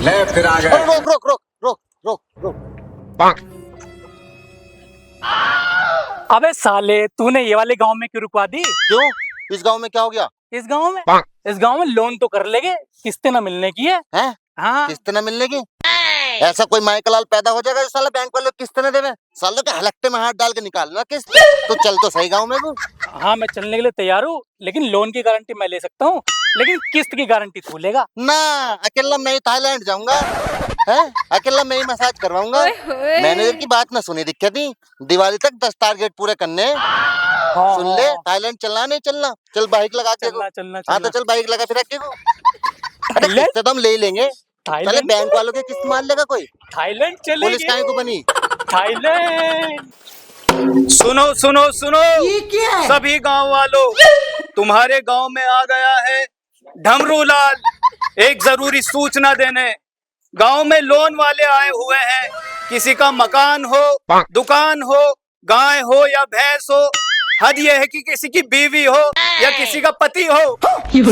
ले फिर आ गए। रोक रोक रोक रोक रोक रोक। अबे साले, तूने ये वाले गांव में क्यों रुकवा दी? क्यों? इस गांव में क्या हो गया? इस गांव में लोन तो कर लेंगे, किस्तें ना मिलने की है। हैं? हाँ। किस्त न मिलने की? ऐसा कोई माइकलाल पैदा हो जाएगा जो साला बैंक वाले किस्त न देवे? सालों के हलकते में हाथ डाल के निकालना किस्त। तो चल तो सही गांव में तू। हाँ, मैं चलने के लिए तैयार हूँ, लेकिन लोन की गारंटी मैं ले सकता हूँ, लेकिन किस्त की गारंटी तू लेगा। ना, अकेला मैं ही थाईलैंड जाऊंगा। है? अकेला मैं ही मसाज करवाऊंगा। मैनेजर की बात ना सुनी दिक्कत ही। दिवाली तक 10 टारगेट पूरे करने। हाँ, सुन ले, थाईलैंड चलना नहीं चलना? चल बाइक लगा के। चलना हाँ तो चल बाइक लगा फिर आके को। अरे किस्त तो हम ले ही लेंगे। चले बैंक वालों के किस्त मान लेगा कोई? थाईलैंड चलेंगे। पुलिस काहे को बनी? थाईलैंड। सुनो सुनो सुनो, ये क्या है? सभी गांव वालों, तुम्हारे गांव में आ गया है ढमरू लाल एक जरूरी सूचना देने। गांव में लोन वाले आए हुए हैं। किसी का मकान हो, दुकान हो, गाय हो या भैंस हो, हद ये है कि किसी की बीवी हो या किसी का पति हो,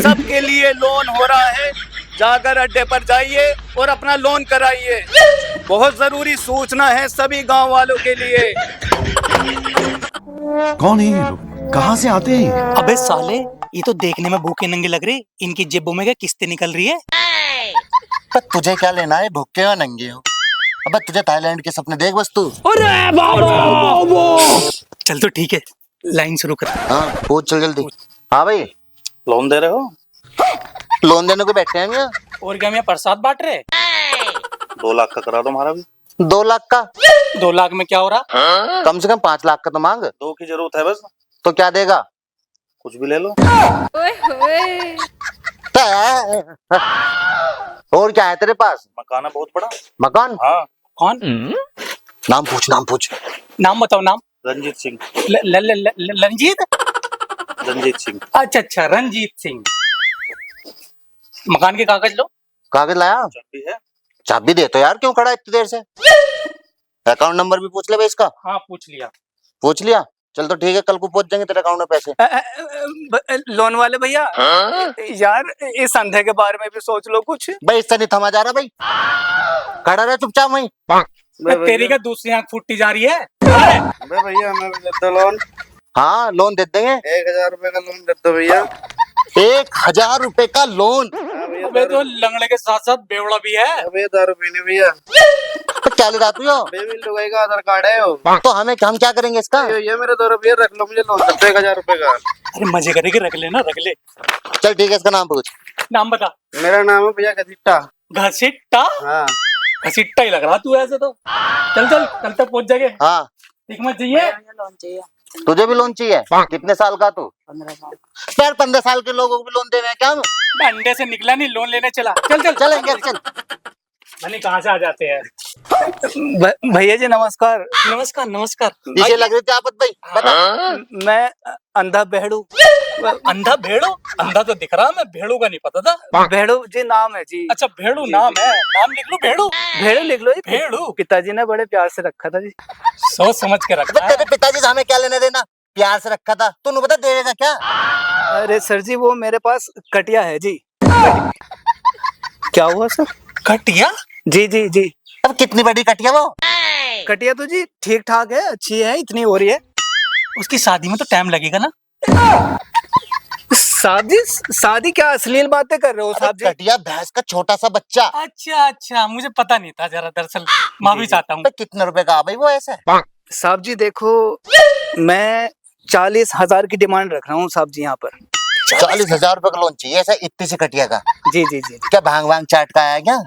सबके लिए लोन हो रहा है। जाकर अड्डे पर जाइए और अपना लोन कराइए। बहुत जरूरी सूचना है सभी गांव वालों के लिए। कौन है ये लोग? कहाँ से आते हैं? अबे साले, ये तो देखने में भूखे नंगे लग रहे, इनकी जेबों में क्या किस्तें निकल रही है? पर तुझे क्या लेना है, भूखे या नंगे हो? अबे तुझे थाईलैंड के सपने देख बस तू। अरे बाबा! चल तो ठीक है, लाइन शुरू कर। हाँ पूछ चल जल्दी। हाँ भाई, लोन दे रहे हो? लोन देने को बैठे हैं हम यहाँ। और क्या, मैं प्रसाद बांट रहे? 2 लाख का करा दो हमारा भी। 2 लाख का? 2 लाख में क्या हो रहा? कम से कम 5 लाख का तो मांग। 2 की जरूरत है बस। तो क्या देगा? कुछ भी ले लो। और क्या है तेरे पास? मकान है बहुत बड़ा। मकान? हाँ। कौन? नाम पूछ, नाम पूछ। नाम बताओ, नाम। रंजीत सिंह। रंजीत? रंजीत सिंह। अच्छा, रंजीत सिंह। मकान के कागज लो। कागज लाया? चाबी है? चाबी दे तो यार, क्यों खड़ा है इतनी देर से? अकाउंट नंबर भी पूछ ले भाई इसका। हाँ, पूछ लिया। पूछ लिया? चल तो ठीक है, कल को पहुंच जाएंगे तेरे अकाउंट में पैसे। लोन वाले भैया, यार इस अंधे के बारे में भी सोच लो कुछ। भाई इससे नहीं थमा जा रहा भाई, खड़ा रहे चुपचाप वहीं। तेरी का दूसरी आंख फूटी जा रही है। भैया हमें भी दे दो लोन। हाँ लोन दे देंगे। 1000 रुपए का लोन दे दो भैया। 1000 रुपए का लोन? अबे तो लंगड़े के साथ साथ बेवड़ा भी है। अबे दारू पीने भैया। तो क्या ले रहा तू यो? लुगाई का आधार कार्ड है वो। तो हम क्या करेंगे इसका? ये मेरे 2 रुपये रख लो, मुझे लोन दे 1000 रुपए का। अरे मजे करेंगे, रख लेना, रख ले। चल ठीक है, इसका नाम पूछ। नाम बता। मेरा नाम है भैया घसीटा। घसीटा? हाँ। घसीटा ही लग रहा तू ऐसे तो। चल कल तक पहुंच जाएंगे। हाँ ठीक मत चाहिए। तुझे भी लोन चाहिए? कितने साल का तू? 15 साल। यार 15 साल के लोगों को भी लोन दे रहे हैं क्या हम? अंडे से निकला नहीं, लोन लेने चला। चल चलेंगे चल। मैंने कहाँ से आ जाते हैं। भैया जी नमस्कार। नमस्कार। पीछे लग रही थी आपत भाई, बता। मैं अंधा भेड़ू। अंधा भेड़ू? अंधा तो दिख रहा, मैं भेड़ू का नहीं पता था। भेड़ू जी नाम है जी। अच्छा, भेड़ू नाम है, नाम लिख लो भेड़ू। भेड़ू लिख लो जी। भेड़ू पिताजी ने बड़े प्यार से रखा था जी। सोच समझ के अबे रखा है। तेरे पिताजी से हमें क्या लेना देना? प्यार से रखा था, तू बता देगा क्या? अरे सर जी वो मेरे पास कटिया है जी। क्या हुआ सर? कटिया? जी। अब कितनी बड़ी कटिया वो? कटिया तो जी ठीक ठाक है, अच्छी है, इतनी हो रही है। उसकी शादी में तो टाइम लगेगा ना। शादी क्या अश्लील बातें कर रहे हो साहब जी? कटिया भैंस का छोटा सा बच्चा। अच्छा, मुझे पता नहीं था जरा, दरअसल माफी चाहता हूँ। तो कितने रुपए का भाई वो ऐसा? साहब जी देखो, मैं 40,000 की डिमांड रख रहा हूँ साहब जी यहाँ पर। 40,000 रुपए का लोन चाहिए ऐसा इतनी सी कटिया का? जी। क्या भांग भांग चाट का आया क्या?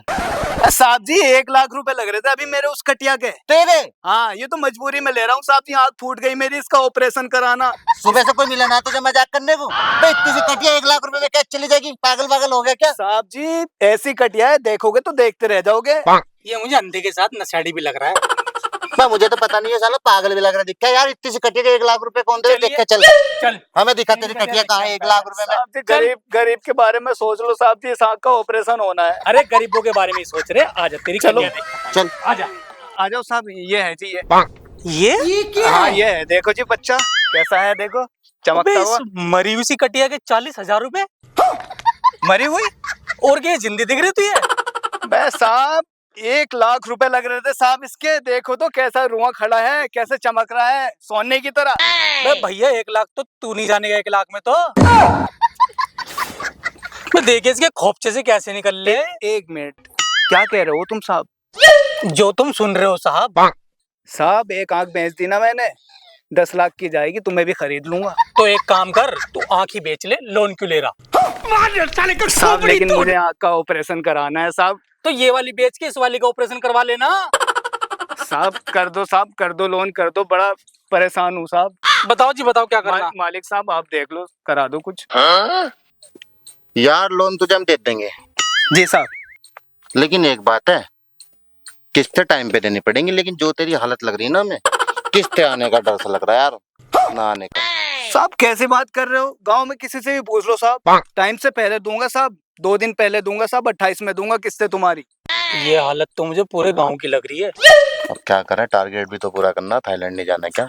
साहब जी 1 लाख रुपए लग रहे थे अभी मेरे उस कटिया के। तेरे? हाँ, ये तो मजबूरी में ले रहा हूँ साहब जी, आँख फूट गई मेरी, इसका ऑपरेशन कराना। सुबह से कोई मिला ना तुझे मजाक करने को? भाई इतनी सी कटिया 1 लाख रुपए में क्या चली जाएगी? पागल हो गया क्या? साहब जी ऐसी कटिया है, देखोगे तो देखते रह जाओगे। ये मुझे अंधे के साथ नशेड़ी भी लग रहा है। मुझे तो पता नहीं है, साला पागल भी लग रहा दिखा यार। इतनी सी कटिया 1 लाख रुपए कौन दे? देख के चल हमें दिखा तेरी कटिया कहाँ है 1 लाख रुपए में? साहब जी गरीब के बारे में सोच लो साहब जी, इस आँख का ऑपरेशन होना है। अरे गरीबों के बारे में ही सोच रहे। आजा तेरी चलो। कटिया देखता चल हूँ। आजा। आ जाओ साहब, ये है जी ये क्या हाँ है? ये है, देखो जी बच्चा कैसा है, देखो चमकता हुआ। मरी हुई सी कटिया के 40,000 रुपए? मरी हुई? और क्या जिंदी दिख रही तू? ये मैं साहब 1 लाख रुपए लग रहे थे साहब इसके। देखो तो कैसा रुआ खड़ा है, कैसे चमक रहा है सोने की तरह। बे भैया 1 लाख तो तू नहीं जानेगा, 1 लाख में तो मैं देखे इसके खोपचे से कैसे निकल ले। 1 मिनट, क्या कह रहे हो तुम साहब? जो तुम सुन रहे हो साहब। साहब एक आंख बेच दी ना मैंने, 10 लाख की जाएगी, तुम्हें भी खरीद लूंगा। तो एक काम कर, तू आंख ही बेच ले, लोन क्यों ले रहा? साहब लेकिन मुझे आंख का ऑपरेशन कराना है साहब। तो ये वाली बेच के इस वाली का ऑपरेशन करवा लेना। साहब कर दो लोन कर दो, बड़ा परेशान हूँ साहब। बताओ जी, बताओ क्या करना। मालिक साहब आप देख लो, करा दो कुछ। यार लोन तुझे हम दे देंगे, जी साहब। लेकिन एक बात है, किस्तें टाइम पे देनी पड़ेंगी। लेकिन जो तेरी हालत लग रही है ना, हमें किस्तें आने का डर सा लग रहा है यार, ना आने का। साहब कैसे बात कर रहे हो? गांव में किसी से भी पूछ लो साहब, टाइम से पहले दूंगा साहब, 2 दिन पहले दूंगा साहब, 28 में दूंगा किस्तें तुम्हारी। ये हालत तो मुझे पूरे गांव की लग रही है। अब क्या करें, टारगेट भी तो पूरा करना, थाईलैंड नहीं जाना क्या?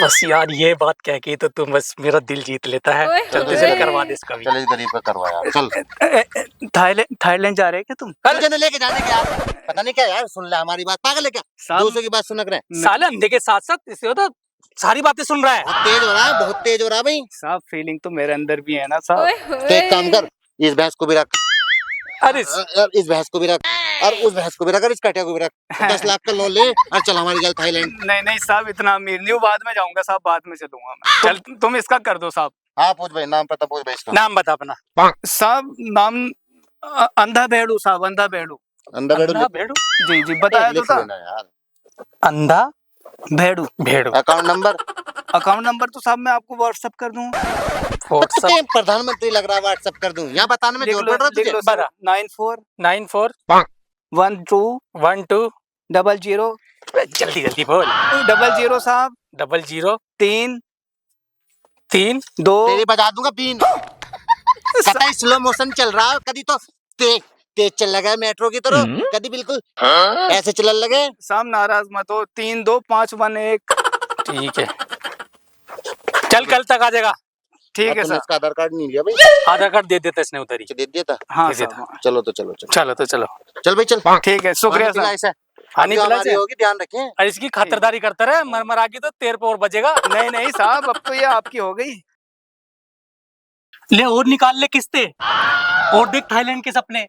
बस यार ये बात कह के तो तुम बस मेरा दिल जीत लेता है। जल्दी से करवा दे इसका भी। चल इस गरीब का करवा यार, चल। थाईलैंड जा रहे हैं क्या तुम? कल जने लेके जाने के यार, पता नहीं क्या यार, सुन ले हमारी बात, पागल है क्या? साहब दूसरों की बात सुनक रहे। साले अंधे के साथ साथ इसे तो सारी बातें सुन रहा है। बहुत तेज हो रहा है, बहुत तेज हो रहा है भाई। साहब फीलिंग तो मेरे अंदर भी है ना साहब। तो एक काम कर, इस भैंस को भी रख, अरे और इस भैंस को भी रख, और उस भैंस को भी रख, और इस कटिया को भी रख। 10 लाख का लोन ले और चल हमारी गल थाईलैंड। नहीं साहब, इतना अमीर नहीं हूँ, बाद में जाऊंगा साहब, बाद में चलूंगा मैं। चल तुम इसका कर दो साहब। हाँ पूछ भाई, नाम पता पूछ भाई इसका। नाम बता अपना। साहब नाम अंधा भेड़ू साहब, अंधा भेड़ू। अंधा भेड़ू अंधा भेड़ू? जी बताया तो लिख था। लेना यार। अंधा भेड़ू। भेड़ू। Account number? अकाउंट नंबर तो साहब मैं आपको व्हाट्सएप कर दूं। तुझे प्रधानमंत्री लग रहा है, व्हाट्सएप कर दूं? यहाँ बताने में जोर पड़ रहा है तुझे। 94 12 12 जल्दी जल्दी बोल। 00 साहब 00 3 3 2। तेरी बजा दूंगा बीन। कतई स्लो मोशन चल रहा है, कभी तो तेज चल लगा है मेट्रो की तरह, कभी बिल्कुल ऐसे चलने लगे। साहब नाराज मत हो, 3 2 5 1 1। ठीक है, चल कल तक आ जाएगा। ठीक है सर। इसका आधार कार्ड नहीं लिया भाई? आधार कार्ड दे देता इसने उधर ही। दे दिया था? हाँ दे साहब। देता। चलो तो चलो चलो तो चलो। चल भाई चल। ठीक है, शुक्रिया पानी पिला सर। इसे। पानी पिला हमारी इसे। होगी, ध्यान रखें। और इसकी खातिरदारी करता रहे, मर आगे तो तेरे पे और बजेगा। नहीं साहब, अब तो ये आपकी हो गई। ले और निकाल ले किस्ते, और देख थाईलैंड के सपने।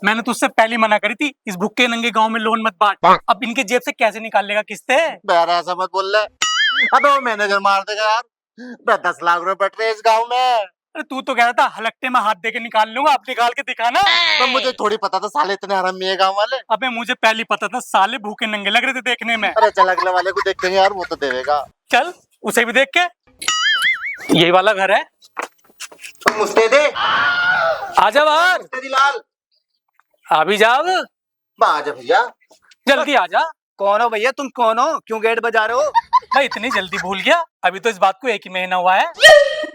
मैंने तुझसे पहले मना करी थी, इस भुक्के नंगे गांव में लोन मत बांट। अब इनके जेब से कैसे निकाल लेगा किस्ते? बेरा ऐसा मत बोल रहे। अबे वो मैनेजर मार देगा यार, 10 लाख रुपए बट रहे इस गाँव में। अरे तू तो कह रहा था हलकटे में हाथ दे के निकाल लूंगा, अब निकाल के दिखाना। तो मुझे थोड़ी पता था साले इतने हरामी है गाँव वाले। अबे मुझे पहले पता था, साले भूखे नंगे लग रहे थे देखने में। अरे चल अगले वाले को देखेंगे यार, वो तो देगा। चल उसे भी देख के। यही वाला घर है, तुम मुझसे दे, आजा बाहर। मुझसे लाल अभी जाओ, आजा भैया, जल्दी आजा। कौन हो भैया, तुम कौन हो? क्यों गेट बजा रहे हो? मैं इतनी जल्दी भूल गया? अभी तो इस बात को 1 ही महीना हुआ है।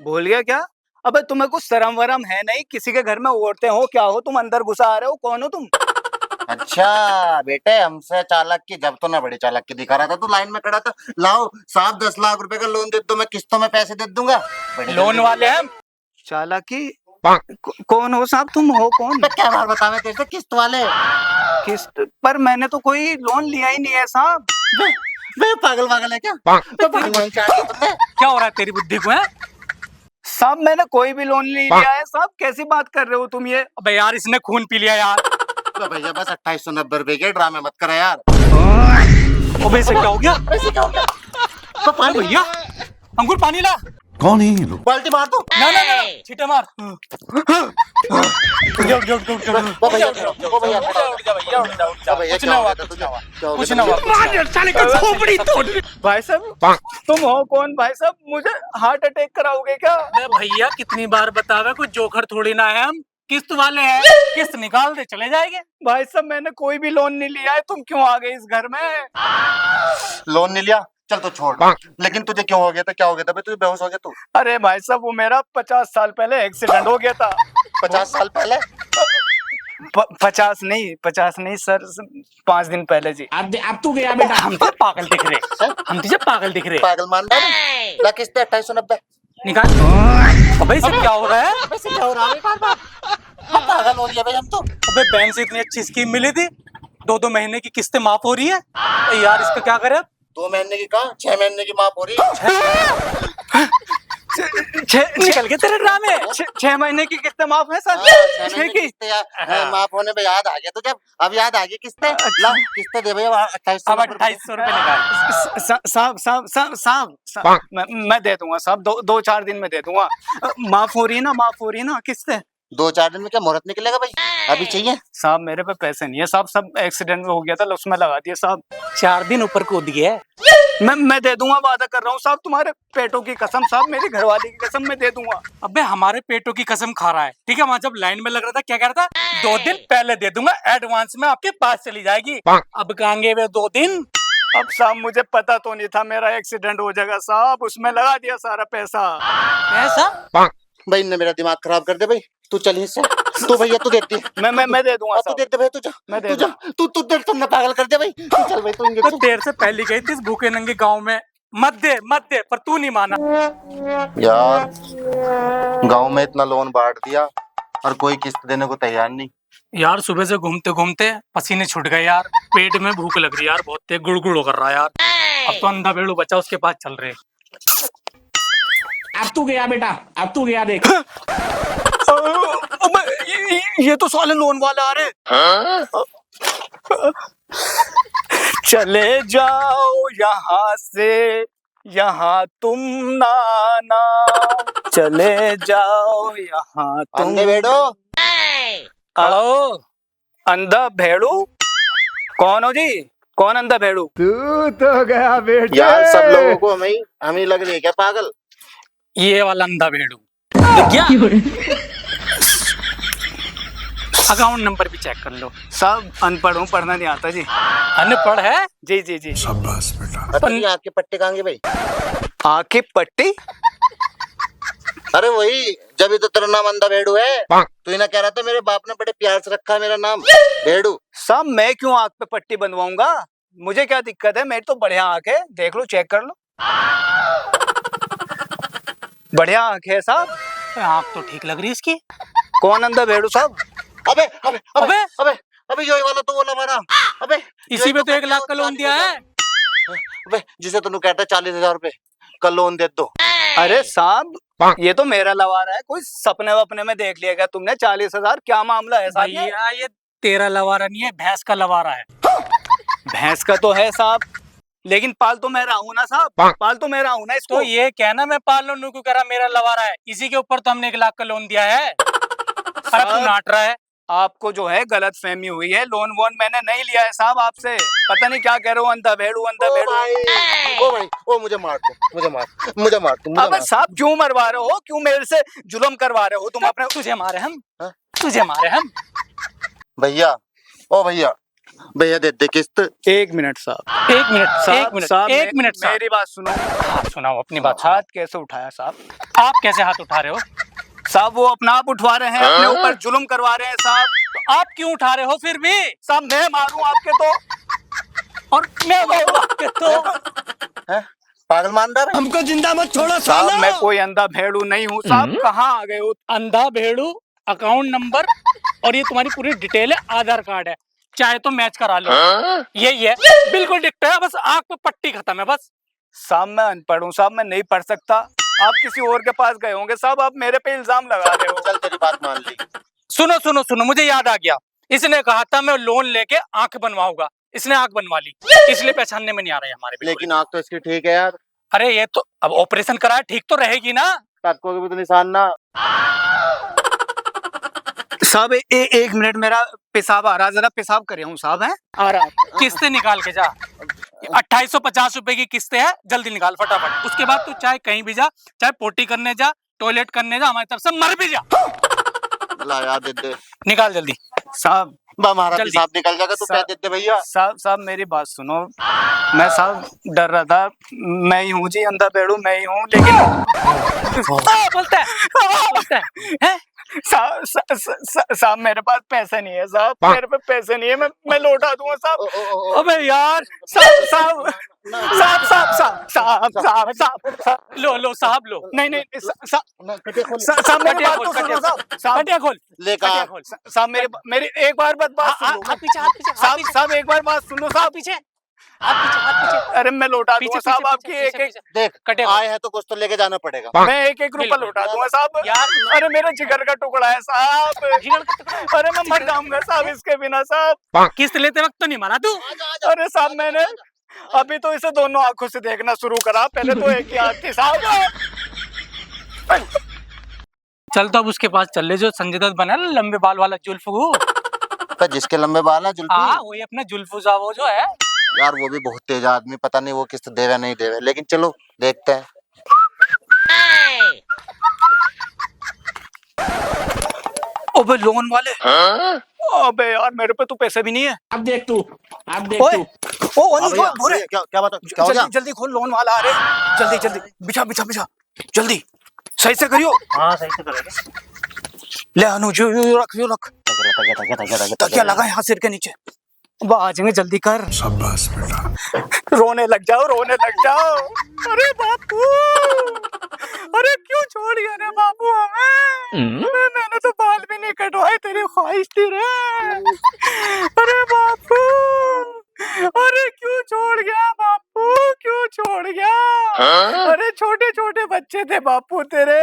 भूल गया क्या? अबे तुम्हें कुछ शर्म वरम है नहीं? किसी के घर में औरतें हो क्या हो? तुम अंदर घुसा आ रहे हो, कौन हो तुम? अच्छा बेटे, हमसे चालाक की जब तो ना बड़ी चालाक की दिखा रहा था, तू लाइन में खड़ा था। लाओ साहब 10 लाख रुपए का लोन दे दो, मैं किस्तों में पैसे दे दूंगा। लोन वाले हम। चालाकी? कौन हो साहब, तुम हो कौन? क्या बार बतावे तेरे से, किस्त वाले। किस्त पर मैंने तो कोई लोन लिया ही नहीं है साहब। वे पागल है क्या? भगवान क्या किया तुमने? क्या हो रहा है तेरी बुद्धि को? है साहब मैंने कोई भी लोन नहीं लिया है साहब, कैसी बात कर रहे हो तुम ये? अबे यार इसने खून पी लिया यार। तो भैया बस 2890 रुपए के ड्रामे मत करा यार। अबे इसे क्या हो गया? ऐसे क्या हो गया? तो पानी भैया अंकुर पानी ला। कौन है ये लोग? बाल्टी मार दो। ना ना ना छींटे मार। उठ जा वो भैया, वो भैया, कुछ ना हुआ, कुछ ना हुआ, कुछ ना हुआ। भाई साहब तुम हो कौन? भाई साहब मुझे हार्ट अटैक कराओगे क्या? अबे भैया कितनी बार बतावे, कुछ जोखर थोड़ी ना है हम, किस्त वाले हैं, किस्त निकाल दे चले जाएंगे। भाई साहब मैंने कोई भी लोन नहीं लिया है, तुम क्यों आ गए इस घर में? लोन नहीं लिया, चल तो छोड़। लेकिन तुझे क्यों हो गया था? क्या हो गया था? तुझे बेहोश हो गया तू? अरे भाई साहब वो मेरा 50 साल पहले एक्सीडेंट हो गया था। 50 साल पहले? 50 नहीं सर, 5 दिन पहले जी। अब तू गया बेटा। हम तो पागल दिख रहे, हम तुझे पागल दिख रहे। पागल मान रहा है? ला किस्त 2890 निकाल। अबे इसे क्या हो रहा है? वैसे क्या हो रहा है? पागल हो रही है भाई हम तो। अबे बैंक से इतनी अच्छी स्कीम मिली थी, 2-2 महीने की किस्तें माफ हो रही है। यार इसका क्या करें अब? 2 महीने की कहा, 6 महीने की माफ हो रही है। निकल गए तेरे ड्रामे। 6 महीने की किस्तें माफ है सर? 6 छह महीने की की? किस्तें माफ होने पे याद आ गया तुझे। अब याद आ गई किस्तें। ला किस्तें दे भैया, 2800 अब 2800 रुपए निकाल। साहब मैं दे दूंगा साहब, 2-4 दिन में दे दूंगा। माफ हो रही है ना, माफ हो रही है ना किस्तें? 2-4 दिन में क्या मुहूर्त निकलेगा भाई? अभी चाहिए? साहब मेरे पे पैसे नहीं है साहब, सब एक्सीडेंट में हो गया था, उसमें लगा दिए साहब। 4 दिन ऊपर कूद गया। मैं दे दूंगा, वादा कर रहा हूँ साहब, तुम्हारे पेटों की कसम साहब, मेरी घरवाली की कसम, मैं दे दूंगा। अबे हमारे पेटों की कसम खा रहा है, ठीक है? वहां जब लाइन में लग रहा था क्या कह रहा था? 2 दिन पहले दे दूंगा, एडवांस में आपके पास चली जाएगी। अब कहेंगे वे 2 दिन। अब साहब मुझे पता तो नहीं था मेरा एक्सीडेंट हो जाएगा साहब, उसमें लगा दिया सारा पैसा। ऐसा? भाई ने मेरा दिमाग खराब कर दे भाई। तू चल इससे। तू भैया तू देती है। मैं दे दूंगा तू साहब। दे दे भाई, तू जा। मैं दे तू जा। तू देर तुमने पागल कर दे भाई। तू चल भाई, तू तो इंजेक्शन। देर से पहले गई थी इस भूखे नंगे गांव में, मत दे, पर तू नहीं माना। यार गांव में इतना लोन बांट दिया और कोई किस्त देने को तैयार नहीं। यार सुबह से घूमते घूमते पसीने छूट गए यार, पेट में भूख लग रही यार, बहुत तेज गुड़गुड़ कर रहा है यार। अब तो अंधा भेड़ू बच्चा उसके पास चल रहे। अब तू गया बेटा, अब तू गया देख। ये तो साले लोन वाला आ रहे। चले जाओ यहाँ से, यहाँ तुम ना आना, चले जाओ यहाँ तुम। अंधे भेड़ो। हेलो, अंधा भेड़ू? कौन हो जी? कौन अंधा भेड़ू? तू तो गया बेटे। यार सब लोगों को हम ही लग रही है क्या पागल? ये वाला अंधा भेड़ू क्या? अकाउंट नंबर भी चेक कर लो। साहब अनपढ़ हूँ, पढ़ना नहीं आता जी। अनपढ़ है? जी जी जी। शाबाश बेटा। अरे आपके पट्टे कहांगे भाई? आंखें पट्टी? अरे वही, जब ही तो तेरा नाम अंधा भेड़ू है। तू ही ना कह रहा था मेरे बाप ने बड़े प्यार से रखा है मेरा नाम भेड़ू। साहब मैं क्यों आंख पे पट्टी बनवाऊंगा? मुझे क्या दिक्कत है? मेरी तो बढ़िया आंख है, देख लो, चेक कर लो, बढ़िया आंख है साहब। आँख तो ठीक लग रही है इसकी। कौन अंधा भेड़ू साहब? अबे अबे अबे अबे अबे यही वाला तो बोला हमारा। अबे इसी पे तो 1 लाख का लोन दिया है। अबे जिसे तू कहता है 40,000 रुपए का लोन दे दो। अरे साहब ये तो मेरा लवारा है, कोई सपने वपने में देख लिया क्या तुमने? 40,000 क्या मामला है साहब? भैया ये तेरा लवारा नहीं है, भैंस का लवारा है। भैंस का तो है साहब, लेकिन पाल तो मैं रहा हूं ना साहब, पाल तो मैं रहा हूं ना इसको। तो ये कहना मैं पाल लो नुकू करा मेरा लवारा है, इसी के ऊपर तो हमने 1 लाख का लोन दिया है। अरे तू नाट रहा है। आपको जो है गलत फहमी हुई है, लोन वोन मैंने नहीं लिया है साहब आपसे, पता नहीं क्या कह रहे हो, अंधा भेड़ू अंधा ओ भेड़ू। भाई ओ मुझे मार दो, मुझे मार दो। अब साहब क्यों मरवा रहे हो? क्यों मेरे से जुल्म करवा रहे हो तुम अपने? तुझे मारे हम, हाँ? तुझे मारे हम। भैया ओ भैया दे दे किस्त। 1 मिनट साहब, 1 मिनट, साहब, 1 मिनट, साहब, 1 मिनट साहब। मेरी बात सुनो। हाथ सुनाओ, अपनी बात सुनाओ। हाथ कैसे उठाया साहब? आप कैसे हाथ उठा रहे हो? साहब वो अपना आप उठवा रहे हैं, अपने ऊपर जुल्म करवा रहे हैं साहब। तो आप क्यों उठा रहे हो फिर भी? साहब मैं मारूं आपके तो? और मैं मारूं आपके तो? हैं? पागल मान रहा है? हमको जिंदा मत छोड़ो साहब सालो। मैं कोई अंधा भेड़ू नहीं हूँ साहब, कहाँ आ गए हो? अंधा भेड़ू, अकाउंट नंबर और ये तुम्हारी पूरी डिटेल है, आधार कार्ड है, चाहे तो मैच करा लो। यही है, बिल्कुल डिक्ट है, बस आंख पे पट्टी खत्म है बस। साहब मैं अनपढ़ हूँ साहब, मैं नहीं पढ़ सकता। आप किसी और के पास गए होंगे साहब, आप मेरे पे इल्जाम लगा रहे हो। चल तेरी बात मान ली। सुनो सुनो सुनो, मुझे याद आ गया, इसने कहा था मैं लोन लेके आंख बनवाऊंगा, इसने आंख बनवा ली, इसलिए पहचानने में नहीं आ रहा है हमारे। लेकिन आंख तो इसकी ठीक है यार। अरे ये तो अब ऑपरेशन कराया, ठीक तो रहेगी ना? टक्कों के भी तो निशान ना। साहब 1 मिनट, मेरा पेशाब आ रहा, जरा पेशाब करे हूँ साहब। है आ रहा, किस्तें निकाल के जा। 2850 रुपए की किस्तें है, जल्दी निकाल फटाफट। उसके बाद तू चाहे कहीं भी जा, चाहे पोटी करने जा, टॉयलेट करने जा, हमारी तरफ से मर भी जा। ला यार दे दे। निकाल जल्दी साहब। हमारा जल्दी। पेशाब निकल जाएगा तो क्या दे दे भैया। साहब मेरी बात सुनो, मैं साहब डर रहा था, मैं ही हूँ जी, अंधा भेड़ू मैं ही हूँ, लेकिन बोलता है हैं? साहब मेरे पास पैसे नहीं है साहब, मेरे पे पैसे नहीं है, मैं लौटा दूंगा साहब। अबे यार साहब लो साहब लो, नहीं साहब मेरी बात तो सुनो साहब, कटिया खोल लेकर साहब मेरी एक बार बात सुनो साहब, एक बार बात सुनो साहब, पीछे अरे मैं लौटा दूंगा साहब आपकी एक देख आए हैं तो कुछ तो लेके जाना पड़ेगा। मैं एक रुपया लौटा दूंगा साहब यार। अरे मेरा जिगर का टुकड़ा है साहब, अरे मैं मर जाऊंगा साहब इसके बिना साहब। किस्त लेते वक्त तो नहीं मारा तू? अरे साहब मैंने अभी तो इसे दोनों आंखों से देखना शुरू करा, पहले तो एक ही आंख थी साहब। चल तो अब उसके पास चल ले जो संजय दत्त बना ना, लंबे बाल वाला जुल्फू। पर जिसके लंबे बाल है जुल्फी, हाँ वही अपना जुल्फू साहब वो जो है यार वो भी बहुत तेज आदमी, पता नहीं वो किस्त देवे नहीं देवे, लेकिन चलो देखते हैं। अबे लोन वाले, अबे यार मेरे पे तो पैसे भी नहीं है। अब देख तू ओए भोरे क्या बात है? क्या हो गया? जल्दी खोल, लोन वाला आ रहे, जल्दी बिछा जल्दी सही से करियो। हाँ सही से करेंगे। ले अनुज यो रख तकिया लगा यहाँ सिर के नीचे, वो आ जाएंगे, जल्दी कर। शाबाश बेटा। रोने लग जाओ। अरे बापू, अरे क्यों छोड़ गया रे बापू हमें? मैंने तो बाल भी नहीं कटवाए, तेरी ख्वाहिश थी रे। अरे बापू, अरे क्यों छोड़ गया बापू, क्यों छोड़ गया? अरे छोटे छोटे बच्चे थे बापू तेरे,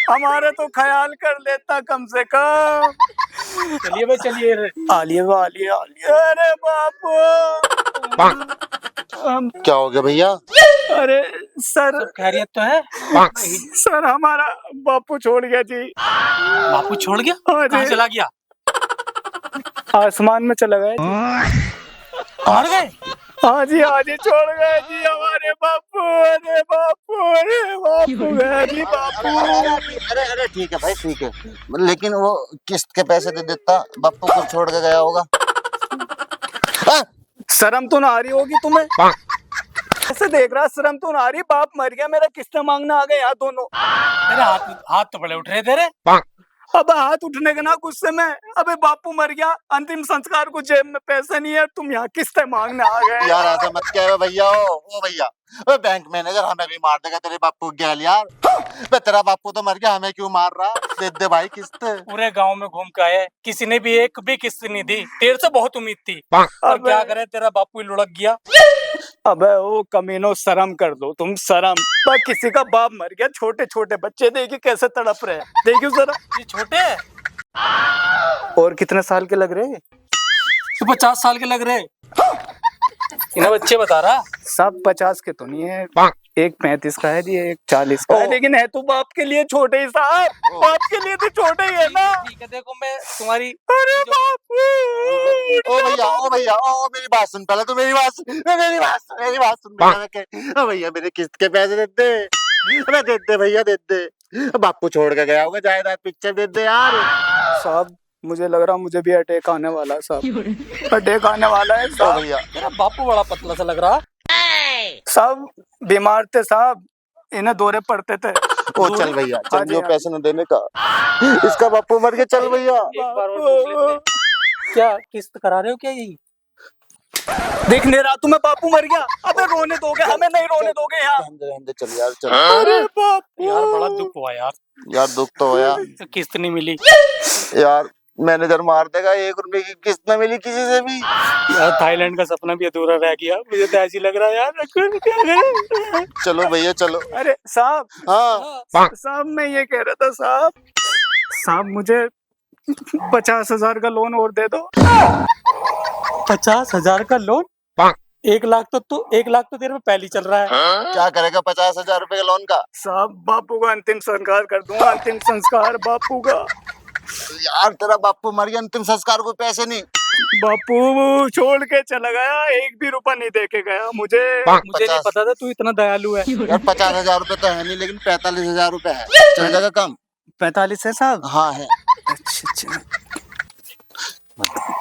हमारे तो ख्याल कर लेता कम से कम। चलिए भाई चलिए। आलिए अरे बापू। क्या हो गया भैया? अरे सर खैरियत तो है? सर हमारा बापू छोड़ गया जी। बापू छोड़ गया? हाँ कहाँ जी, चला गया? आसमान में चला गया जी। मर गए? हाँ जी छोड़ गए जी हमारे बापू। अरे बापू गया जी बापू। अरे ठीक है भाई ठीक है, लेकिन वो किस्त के पैसे दे देता, बापू को छोड़ के गया होगा। शर्म तो ना आ रही होगी तुम्हें? ऐसे देख रहा, शर्म तो ना आ रही? बाप मर गया मेरा, किस्तें मांगना आ गए यहाँ दोनों। तेरे हाथ तो बड़े उठ रहे तेरे। अब हाथ उठने के ना गुस्से में, अबे बापू मर गया, अंतिम संस्कार को जेब में पैसे नहीं है, तुम यहाँ किस्तें मांगने आ गए। यार ऐसा मत कह भैया। ओ भैया, ओ बैंक मैनेजर हमें भी मार देगा तेरे बापू की गैल यार। तेरा बापू तो मर गया, हमें क्यों मार रहा? दे भाई किस्त। पूरे गांव में घूम के आए, किसी ने भी एक भी किस्त नहीं दी। तेरे से बहुत उम्मीद थी, और क्या करे, तेरा बापू ही लुढ़क गया। अबे ओ कमीनो, शर्म कर दो तुम, शर्म। किसी का बाप मर गया, छोटे छोटे बच्चे देखिए कैसे तड़प रहे हैं, देखियो जरा। ये छोटे हैं? और कितने साल के लग रहे? तो 50 साल के लग रहे। इन्हें बच्चे बता रहा। सब 50 के तो नहीं है, एक 35 का है जी, एक 40 का है, लेकिन है तो बाप के लिए छोटे ही साहब, बाप के लिए तो छोटे ही है ना। ठीक है, देखो मैं तुम्हारी। अरे बापू। ओ भैया मेरी बात सुन, पहले तो मेरी बात सुन भैया। भैया मेरे किस्त के पैसे दे दे, अरे दे दे भैया दे दे। बापू छोड़ के गया होगा, जायदाद पिक्चर दे दे यार। साहब मुझे लग रहा मुझे भी अटैक आने वाला है साहब, अटैक आने वाला है साहब। भैया तेरा बापू बड़ा पतला सा लग रहा। साहब बीमार थे साहब, इन्हें दौरे पड़ते थे। ओ चल भैया चल, जो पैसे न देने का, इसका बापू मर गया, चल भैया। एक बार और पूछ लेते। क्या किस्त करा रहे हो क्या? यही देख नहीं रहा तुम्हें, बापू मर गया। अबे रोने दोगे? हमें नहीं रोने दोगे यहाँ? रहने चल यार चल। अरे बापू यार बड़ा दुख हुआ यार दुख तो होया किस्त नहीं मिली यार, मैनेजर मार देगा। 1 रुपए की किस्त न मिली किसी से भी यार। थाईलैंड का सपना भी अधूरा रह गया, मुझे तो ऐसी लग रहा है यार। क्या करें? चलो भैया चलो। अरे साहब, हाँ साहब मैं ये कह रहा था साहब मुझे 50,000 का लोन और दे दो। 50,000 का लोन? 1 लाख तो तेरे में पहले चल रहा है। क्या करेगा 50,000 रुपए के लोन का? साहब बापू का अंतिम संस्कार कर दूंगा, अंतिम संस्कार बापू का। यार तेरा बापू मर गया, अंतिम संस्कार को पैसे नहीं। बापू छोड़ के चला गया, 1 भी रुपया नहीं दे के गया मुझे नहीं पता था तू इतना दयालु है। यार 50,000 रुपए तो है नहीं, लेकिन 45,000 रुपए है, चल जाएगा कम? 45 है साहब? हाँ है। अच्छा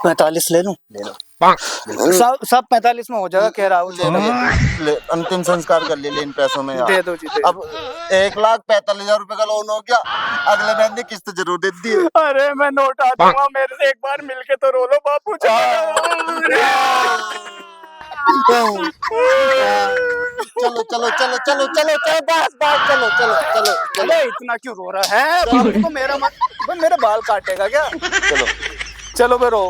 45 ले लूं? सब 45 में हो जाएगा कह रहा हूँ। ले अंतिम संस्कार कर ले इन पैसों में यार। दे दो जी, दे अब 1,45,000 रुपए का लोन हो गया, अगले महीने किस्त जरूर दे दी। अरे मैं नोट आ दूंगा, मेरे से एक बार मिलके तो रो लो बापू। चलो चलो चलो चलो चलो चलो बस बस चलो चलो चलो चलो। अरे इतना क्यों रो रहा है बापू? तो मेरा बाल काटेगा क्या? चलो चलो बे रो।